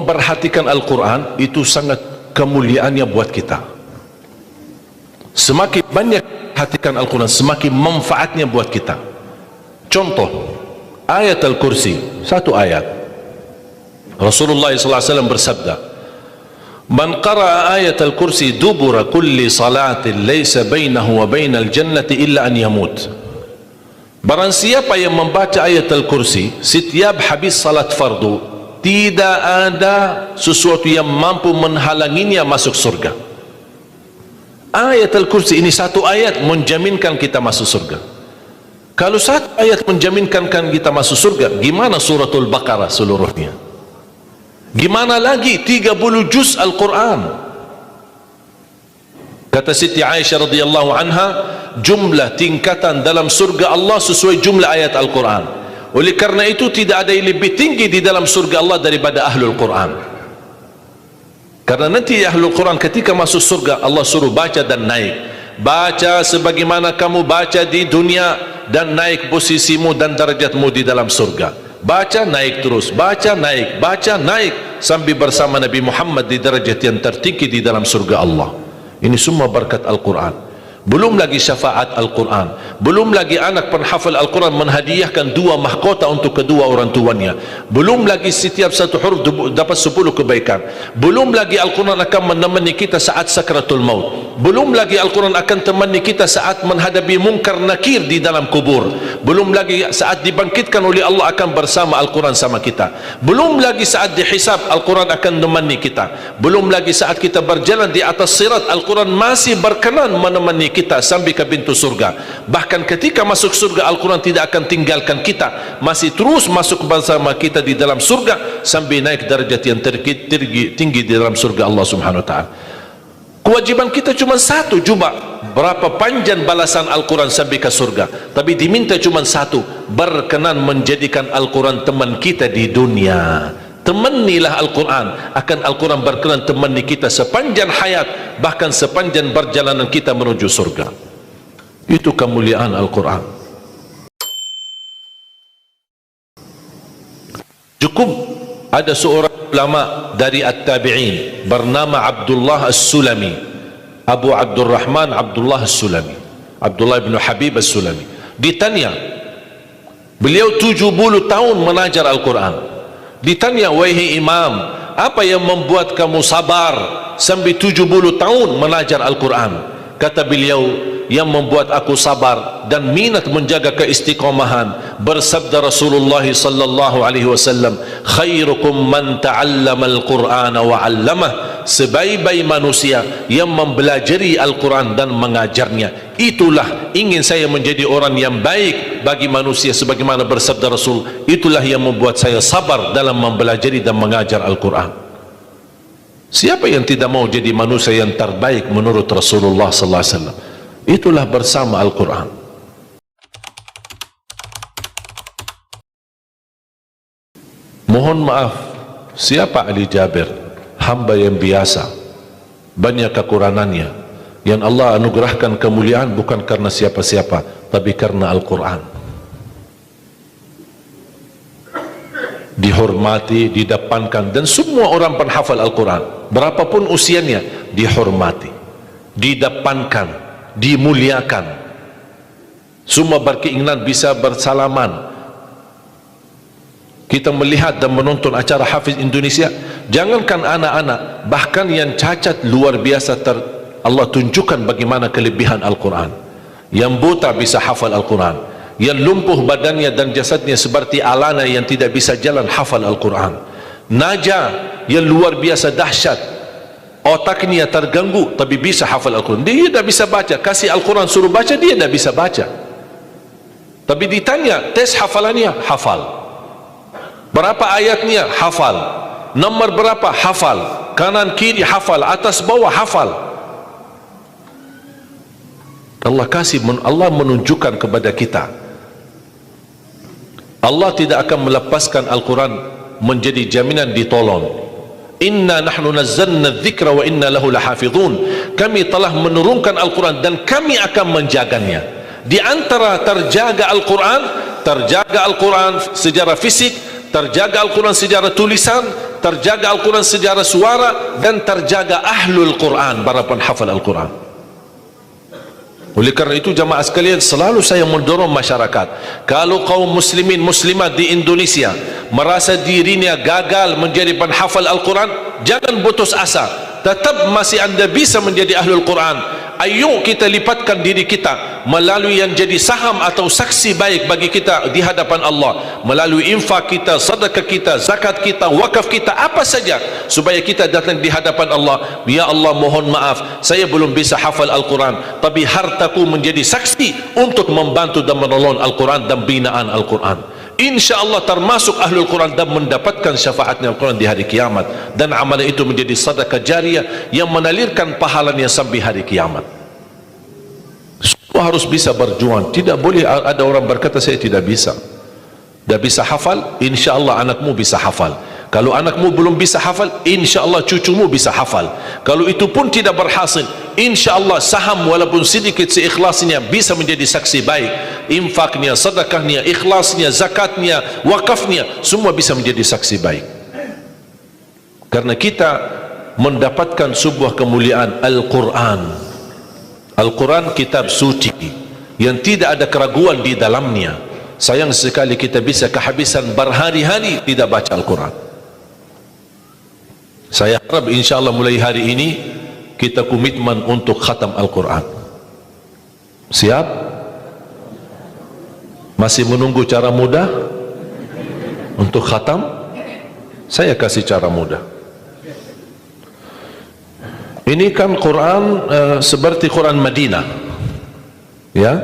memperhatikan Al-Quran itu sangat kemuliaannya buat kita. Semakin banyak perhatikan Al-Quran, semakin manfaatnya buat kita. Contoh, ayat Al-Kursi, satu ayat. Rasulullah SAW bersabda, "Man qara'a ayat Al-Kursi dubura kulli salatin laysa bainahu wa bainal jannati illa an yamut." Barang siapa yang membaca ayat Al-Kursi setiap habis salat fardu, tidak ada sesuatu yang mampu menghalanginya masuk surga. Ayat Al-Kursi ini satu ayat menjaminkan kita masuk surga. Kalau satu ayat menjaminkan kita masuk surga, gimana suratul Baqarah seluruhnya? Gimana lagi 30 juz Al-Quran? Kata Siti Aisyah radhiyallahu anha, jumlah tingkatan dalam surga Allah sesuai jumlah ayat Al-Quran. Oleh karena itu tidak ada yang lebih tinggi di dalam surga Allah daripada Ahlul Quran. Karena nanti Ahlul Quran ketika masuk surga, Allah suruh baca dan naik. Baca sebagaimana kamu baca di dunia, dan naik posisimu dan darjatmu di dalam surga. Baca naik terus, baca naik, sambil bersama Nabi Muhammad di darjat yang tertinggi di dalam surga Allah. Ini semua berkat Al-Quran. Belum lagi syafaat Al-Quran, belum lagi anak penghafal Al-Quran menghadiahkan 2 mahkota untuk kedua orang tuanya, belum lagi setiap satu huruf dapat 10 kebaikan, belum lagi Al-Quran akan menemani kita saat sakratul maut, belum lagi Al-Quran akan temani kita saat menghadapi mungkar nakir di dalam kubur, belum lagi saat dibangkitkan oleh Allah akan bersama Al-Quran sama kita, belum lagi saat dihisab Al-Quran akan menemani kita, belum lagi saat kita berjalan di atas sirat Al-Quran masih berkenan menemani kita sampai ke pintu surga. Bahkan ketika masuk surga Al-Quran tidak akan tinggalkan kita, masih terus masuk bersama kita di dalam surga sampai naik derajat yang tinggi di dalam surga Allah Subhanahu wa taala. Kewajiban kita cuma satu, coba berapa panjang balasan Al-Quran sampai ke surga, tapi diminta cuma satu, berkenan menjadikan Al-Quran teman kita di dunia. Temanilah Al-Quran, akan Al-Quran berkenan temani kita sepanjang hayat, bahkan sepanjang perjalanan kita menuju surga. Itu kemuliaan Al-Quran. Cukup ada seorang ulama dari At-Tabi'in bernama Abdullah As-Sulami, Abu Abdurrahman Abdullah As-Sulami, Abdullah bin Habib As-Sulami. Ditanya, beliau 70 tahun mengajar Al-Quran. Ditanya, wahai imam, apa yang membuat kamu sabar sampai 70 tahun mengajar Al-Quran? Kata beliau, yang membuat aku sabar dan minat menjaga keistiqomahan, bersabda Rasulullah sallallahu alaihi wasallam, khairukum man ta'allama al-Qur'ana wa 'allamah, sebaik-baik manusia yang mempelajari Al-Quran dan mengajarnya. Itulah ingin saya menjadi orang yang baik bagi manusia, sebagaimana bersabda Rasul, itulah yang membuat saya sabar dalam mempelajari dan mengajar Al-Quran. Siapa yang tidak mau jadi manusia yang terbaik menurut Rasulullah sallallahu alaihi wasallam? Itulah bersama Al-Quran. Mohon maaf, siapa Ali Jabir? Hamba yang biasa, banyak kekurangannya, yang Allah anugerahkan kemuliaan bukan karena siapa-siapa, tapi karena Al-Quran. Dihormati, didepankan, dan semua orang penghafal Al-Quran, berapapun usianya, dihormati, didepankan, dimuliakan. Semua berkeinginan bisa bersalaman. Kita melihat dan menonton acara Hafiz Indonesia, jangankan anak-anak, bahkan yang cacat luar biasa Allah tunjukkan bagaimana kelebihan Al-Quran. Yang buta bisa hafal Al-Quran, yang lumpuh badannya dan jasadnya seperti alana yang tidak bisa jalan hafal Al-Quran. Naja yang luar biasa dahsyat, otaknya terganggu tapi bisa hafal Al-Quran. Dia tidak bisa baca, kasih Al-Quran suruh baca, dia tidak bisa baca. Tapi ditanya tes hafalannya, hafal. Berapa ayatnya? Hafal. Nomor berapa? Hafal. Kanan kiri hafal, atas bawah hafal. Allah menunjukkan kepada kita, Allah tidak akan melepaskan Al-Quran menjadi jaminan ditolong. Inna nahnu nazzalna dzikra wa inna lahu lahafizun. Kami telah menurunkan Al-Quran dan kami akan menjaganya. Di antara terjaga Al-Quran secara fisik, terjaga Al-Quran secara tulisan, terjaga Al-Quran secara suara, dan terjaga ahlul Quran, para penghafal Al-Quran. Oleh kerana itu jamaah sekalian, selalu saya mendorong masyarakat, kalau kaum muslimin muslimat di Indonesia merasa dirinya gagal menjadi penghafal Al-Quran, jangan putus asa, tetap masih anda bisa menjadi ahlul Quran. Ayo kita lipatkan diri kita melalui yang jadi saham atau saksi baik bagi kita di hadapan Allah, melalui infak kita, sedekah kita, zakat kita, wakaf kita, apa saja, supaya kita datang di hadapan Allah. Ya Allah, mohon maaf, saya belum bisa hafal Al-Quran, tapi hartaku menjadi saksi untuk membantu dan menolong Al-Quran dan binaan Al-Quran. Insya Allah termasuk ahlul Quran dan mendapatkan syafaatnya Al-Quran di hari kiamat, dan amalan itu menjadi sedekah jariah yang menalirkan pahalanya sampai hari kiamat. Semua harus bisa berjuang. Tidak boleh ada orang berkata saya tidak bisa hafal. Insya Allah anakmu bisa hafal. Kalau anakmu belum bisa hafal, insya Allah cucumu bisa hafal. Kalau itu pun tidak berhasil, insya Allah saham walaupun sedikit seikhlasnya bisa menjadi saksi baik. Infaknya, sedekahnya, ikhlasnya, zakatnya, wakafnya, semua bisa menjadi saksi baik. Karena kita mendapatkan sebuah kemuliaan Al-Quran. Al-Quran kitab suci yang tidak ada keraguan di dalamnya. Sayang sekali kita bisa kehabisan berhari-hari tidak baca Al-Quran. Saya harap insyaAllah mulai hari ini kita komitmen untuk khatam Al-Quran. Siap? Masih menunggu cara mudah untuk khatam? Saya kasih cara mudah. Ini kan Quran seperti Quran Madinah, ya,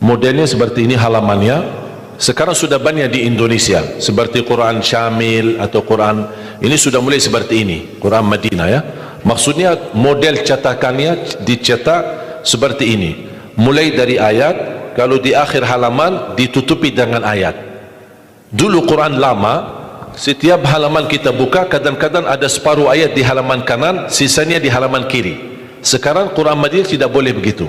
modelnya seperti ini halamannya. Sekarang sudah banyak di Indonesia seperti Quran Syamil atau Quran ini sudah mulai seperti ini, Quran Madinah, ya. Maksudnya model cetakannya dicetak seperti ini, mulai dari ayat, kalau di akhir halaman ditutupi dengan ayat. Dulu Quran lama, setiap halaman kita buka kadang-kadang ada separuh ayat di halaman kanan, sisanya di halaman kiri. Sekarang Quran Madinah tidak boleh begitu.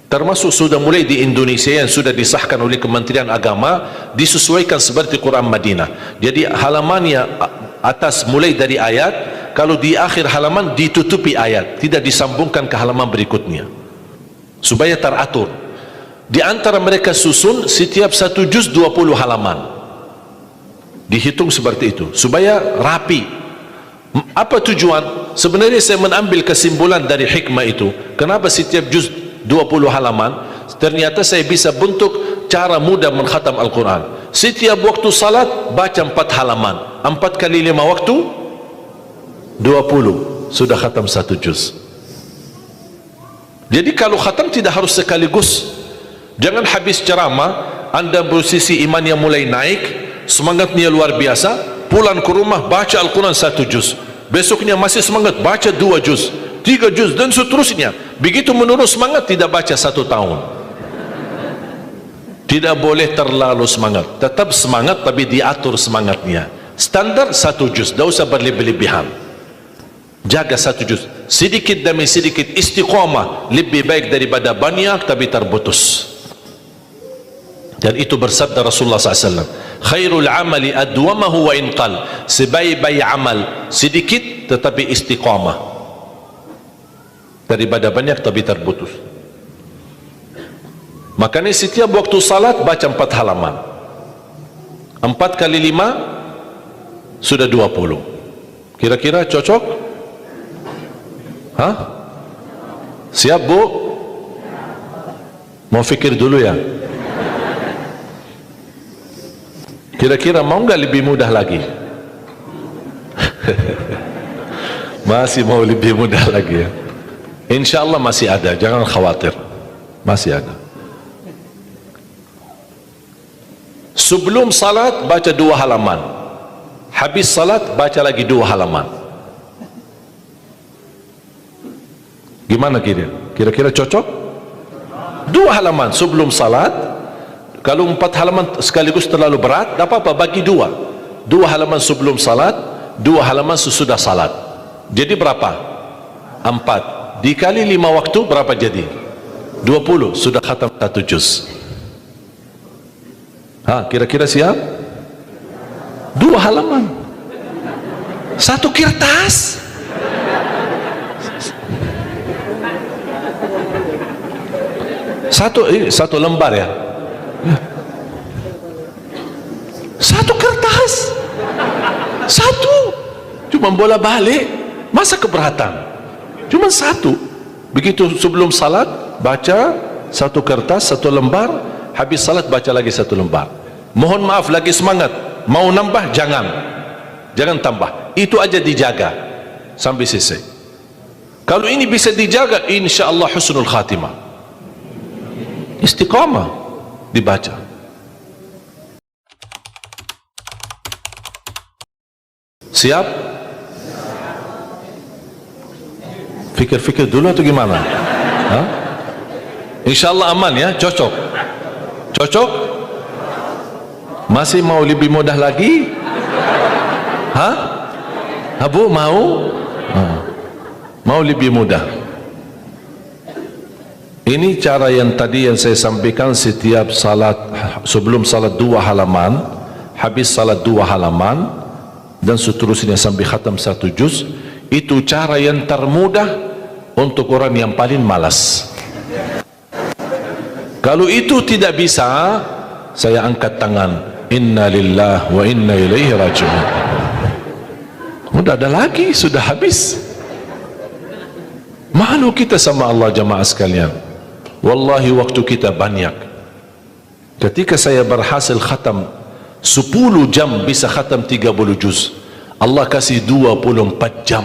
Termasuk sudah mulai di Indonesia yang sudah disahkan oleh Kementerian Agama, disesuaikan seperti Quran Madinah. Jadi halamannya atas mulai dari ayat, kalau di akhir halaman ditutupi ayat, tidak disambungkan ke halaman berikutnya, supaya teratur. Di antara mereka susun setiap satu juz 20 halaman, dihitung seperti itu supaya rapi. Apa tujuan? Sebenarnya saya mengambil kesimpulan dari hikmah itu. Kenapa setiap juz 20 halaman? Ternyata saya bisa bentuk cara mudah mengkhatam Al-Quran. Setiap waktu salat baca 4 halaman, 4 kali 5 waktu 20, sudah khatam 1 juz. Jadi kalau khatam tidak harus sekaligus. Jangan habis ceramah anda posisi iman yang mulai naik, semangatnya luar biasa, pulang ke rumah baca Al-Quran 1 juz, besoknya masih semangat baca 2 juz, 3 juz dan seterusnya. Begitu menurun semangat tidak baca 1 tahun. Tidak boleh terlalu semangat, tetap semangat tapi diatur semangatnya. Standar 1 juz, tidak usah berlebih-lebihan. Jaga 1 juz, sedikit demi sedikit, istiqamah lebih baik daripada banyak tapi terputus. Dan itu bersabda Rasulullah SAW, khairul amali adwamahu wa inqal, sebaik-baik amal sedikit tetapi istiqamah daripada banyak tapi terputus. Makanya setiap waktu salat baca 4 halaman, 4 kali 5 sudah 20. Kira-kira cocok? Hah? Siap bu? Mau fikir dulu ya? Kira-kira mau nggak lebih mudah lagi? Masih mau lebih mudah lagi ya? Insya Allah masih ada, jangan khawatir, masih ada. Sebelum salat baca 2 halaman, habis salat baca lagi 2 halaman. Gimana kira-kira cocok? 2 halaman sebelum salat. Kalau 4 halaman sekaligus terlalu berat, tak apa-apa, bagi 2 halaman sebelum salat, 2 halaman sesudah salat. Jadi berapa? 4 dikali 5 waktu berapa jadi? 20, sudah khatam 1 juz. Kira-kira siap? halaman, satu kertas. Satu lembar ya, satu kertas, satu, cuma bola balik, masa keberatan, cuma satu. Begitu sebelum salat baca satu kertas, satu lembar, habis salat baca lagi satu lembar. Mohon maaf, lagi semangat, mau nambah jangan tambah, itu aja dijaga sampai selesai. Kalau ini bisa dijaga, insyaallah husnul khatimah, istiqamah dibaca. Siap? Fikir-fikir dulu atau gimana? Hah? Insyaallah aman ya, cocok. Cocok? Masih mau lebih mudah lagi? Hah? Abu mau? Mau lebih mudah. Ini cara yang tadi yang saya sampaikan, setiap salat, sebelum salat 2 halaman, habis salat 2 halaman, dan seterusnya sampai khatam 1 juz. Itu cara yang termudah untuk orang yang paling malas. Kalau itu tidak bisa, saya angkat tangan, inna lillah wa inna ilaihi raji'un. Sudah ada lagi, sudah habis. Malu kita sama Allah jamaah sekalian. Wallahi waktu kita banyak. Ketika saya berhasil khatam 10 jam bisa khatam 30 juz, Allah kasih 24 jam,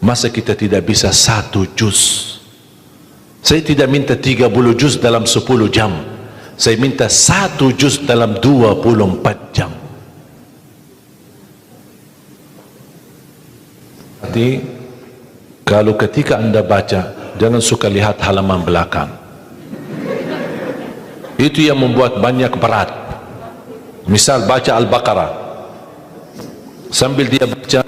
masa kita tidak bisa 1 juz? Saya tidak minta 30 juz dalam 10 jam, saya minta 1 juz dalam 24 jam. Jadi kalau ketika anda baca, jangan suka lihat halaman belakang. Itu yang membuat banyak berat. Misal baca Al-Baqarah, sambil dia baca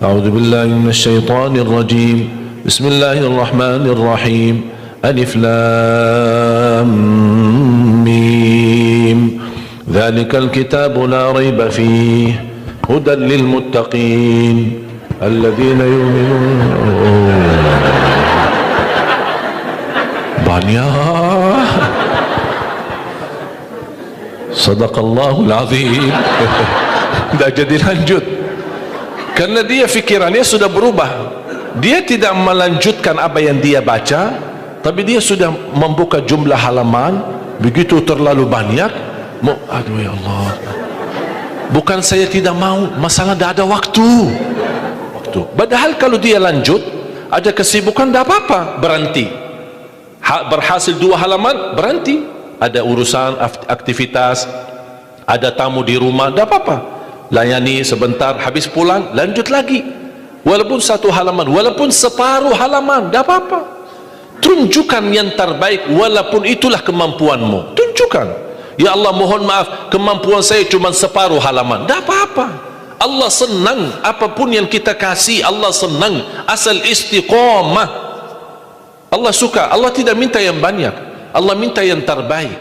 a'udzubillahi minasyaitonir rajim, bismillahirrahmanirrahim, alif lam mim, dzalikal kitabu la raiba fihi hudan lil muttaqin alladzina yu'minun. Banyak. Sadaqallahul azim. Tidak jadi lanjut karena dia fikirannya sudah berubah. Dia tidak melanjutkan apa yang dia baca, tapi dia sudah membuka jumlah halaman begitu terlalu banyak. Aduh ya Allah, bukan saya tidak mau, masalah tidak ada waktu. Padahal kalau dia lanjut, ada kesibukan, tidak apa-apa, berhenti. Berhasil 2 halaman, berhenti. Ada urusan aktivitas, ada tamu di rumah, tidak apa-apa, layani sebentar, habis pulang lanjut lagi. Walaupun 1 halaman, walaupun separuh halaman, tidak apa-apa. Tunjukkan yang terbaik, walaupun itulah kemampuanmu. Tunjukkan, ya Allah mohon maaf, kemampuan saya cuma separuh halaman, tidak apa-apa. Allah senang apapun yang kita kasih, Allah senang asal istiqamah. Allah suka. Allah tidak minta yang banyak, Allah minta yang terbaik.